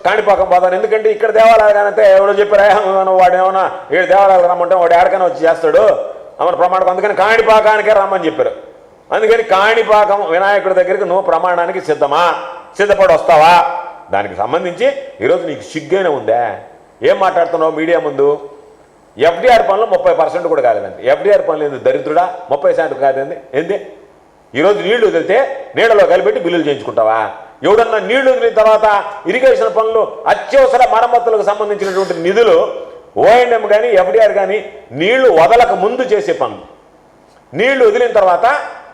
కాణిపాకం పోతాను. ఎందుకంటే ఇక్కడ దేవాలయాలు కానంటే ఎవరో చెప్పారు వాడు ఏమన్నా 7 దేవాలయాలు రమ్మంటే వాడు ఎక్కడికైనా వచ్చి చేస్తాడు అమర ప్రమాణం. అందుకని కాణిపాకానికే రమ్మని చెప్పారు. అందుకని కాణిపాకం వినాయకుడి దగ్గరికి నువ్వు ప్రమాణానికి సిద్ధపడి వస్తావా? దానికి సంబంధించి ఈరోజు నీకు సిగ్గైనా ఉందా? ఏం మాట్లాడుతున్నావు మీడియా ముందు? ఎఫ్డీఆర్ పనులు 30% కూడా కాలేదండి. ఎఫ్డీఆర్ పనులు ఏంది దరిద్రుడా? 30% కాదండి. ఏంది ఈరోజు నీళ్లు వదిలితే నీళ్ళలో కలిపెట్టి బిల్లులు చేయించుకుంటావా? ఎవడన్నా నీళ్లు వదిలిన తర్వాత ఇరిగేషన్ పనులు అత్యవసర మరమ్మతులకు సంబంధించినటువంటి నిధులు ఓఎండ్ఎం కానీ ఎఫ్డీఆర్ కానీ నీళ్లు వదలక ముందు చేసే పనులు, నీళ్లు వదిలిన తర్వాత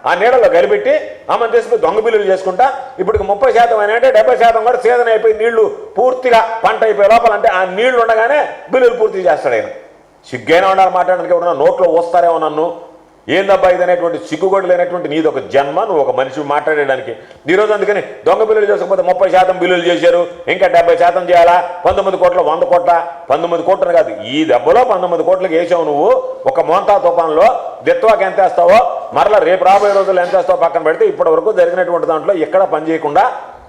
ఆ నీళ్ళలో కలిపెట్టి అమలు చేసి దొంగ బిల్లులు చేసుకుంటా ఇప్పటికి 30% అని అంటే 70% కూడా సీజన్ అయిపోయి నీళ్లు పూర్తిగా పంట అయిపోయే లోపల అంటే ఆ నీళ్లు ఉండగానే బిల్లులు పూర్తి చేస్తాడు ఆయన. సిగ్గైనా ఉండాలి మాట్లాడడానికి. ఎవరన్నా నోట్లో వస్తారేమో నన్ను. ఏందబ్బా ఇది అనేటువంటి సిగ్గు కూడా లేనటువంటి నీది ఒక జన్మ. నువ్వు ఒక మనిషి మాట్లాడడానికి ఈరోజు అందుకని దొంగ బిల్లులు చేసుకోకపోతే 30% బిల్లులు చేశారు, ఇంకా 70% చేయాలా? 19 కోట్ల 100 కోట్ల 19 కోట్లు కాదు, ఈ దెబ్బలో 19 కోట్లకి వేసావు నువ్వు. ఒక మోంతా తుఫాన్లో దిత్వాకి ఎంత వేస్తావో మరలా రేపు రాబోయే రోజుల్లో ఎంత వేస్తావో పక్కన పెడితే ఇప్పటి వరకు జరిగినటువంటి దాంట్లో ఎక్కడ పని చేయకుండా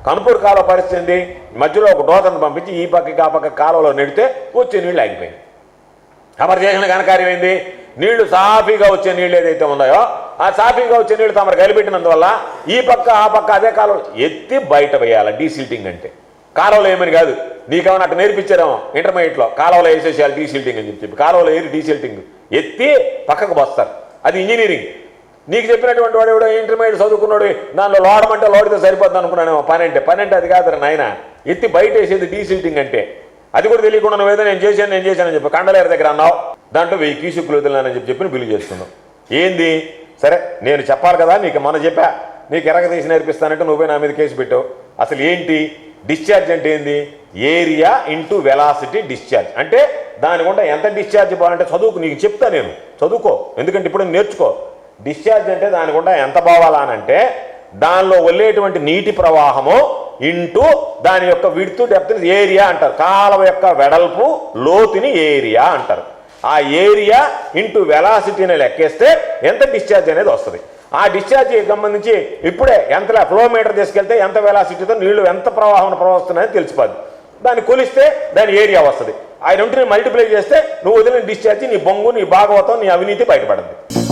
కనుపూరు కాలువ పరిస్థితి మధ్యలో ఒక డోతను పంపించి ఈ పక్కకి ఆ పక్క కాలువలో నెడితే వచ్చే నీళ్ళు ఆగిపోయింది. తమరు చేసిన ఘనకార్యం ఏంది? నీళ్లు సాఫీగా వచ్చే నీళ్ళు ఏదైతే ఉన్నాయో ఆ సాఫీగా వచ్చే నీళ్లు తమరు కలిపెట్టినందువల్ల ఈ పక్క ఆ పక్క అదే కాలువ ఎత్తి బయట వేయాలి. డీసిల్టింగ్ అంటే కాలువలో ఏమని కాదు, నీకేమైనా అట్టు నేర్పించారేమో ఇంటర్మీడియట్లో కాలువలో వేసేసేయాలి డీసిల్టింగ్ అని చెప్పి. కాలువలో ఏది డీసిల్టింగ్ ఎత్తి పక్కకు వస్తారు. అది ఇంజనీరింగ్. నీకు చెప్పినటువంటి వాడు ఎవడో ఇంటర్మీడియట్ చదువుకున్నాడు దానిలో లోడమంటే లోడితే సరిపోద్ది అనుకున్నానేమో. పని అంటే అది కాదు నాయన. ఎత్తి బయట వేసేది డీసిల్టింగ్ అంటే. అది కూడా తెలియకుండా నువ్వేదో నేను చేశానని చెప్పి కండలేరు దగ్గర అన్నావు. దాంట్లో 1000 క్యూసెక్కులు వదిలినానని చెప్పి బిల్లు చేసుకున్నావు. ఏంది? సరే నేను చెప్పాలి కదా, నీకు మొన్న చెప్పా నీకు ఎరగ తీసి నేర్పిస్తానంటే నువ్వే నా మీద కేసు పెట్టావు. అసలు ఏంటి డిశ్చార్జ్ అంటే? ఏంది? ఏరియా ఇంటూ వెలాసిటీ డిశ్చార్జ్ అంటే దాని గుండా ఎంత డిశ్చార్జ్ పోవాలంటే చదువుకు, నీకు చెప్తా నేను, చదువుకో. ఎందుకంటే ఇప్పుడు నేర్చుకో. డిశ్చార్జ్ అంటే దాని గుండా ఎంత పోవాలా అంటే దానిలో వెళ్ళేటువంటి నీటి ప్రవాహము ఇంటూ దాని యొక్క విడ్త్ డెప్త్ ఏరియా అంటారు. కాలువ యొక్క వెడల్పు లోతుని ఏరియా అంటారు. ఆ ఏరియా ఇంటూ వెలాసిటీని లెక్కేస్తే ఎంత డిశ్చార్జ్ అనేది వస్తుంది. ఆ డిశ్చార్జ్కి సంబంధించి ఇప్పుడే ఎంత ఫ్లోమీటర్ తీసుకెళ్తే ఎంత వెలాసిటీతో నీళ్లు ఎంత ప్రవాహం ప్రవహిస్తున్నాయని తెలిసిపోద్ది. దాన్ని కొలిస్తే దాని ఏరియా వస్తుంది. ఆ రెంటిని మల్టిప్లై చేస్తే నువ్వు వదిలిన డిశ్చార్జ్, నీ బొంగు, నీ భాగవతం, నీ అవినీతి బయటపడుతుంది.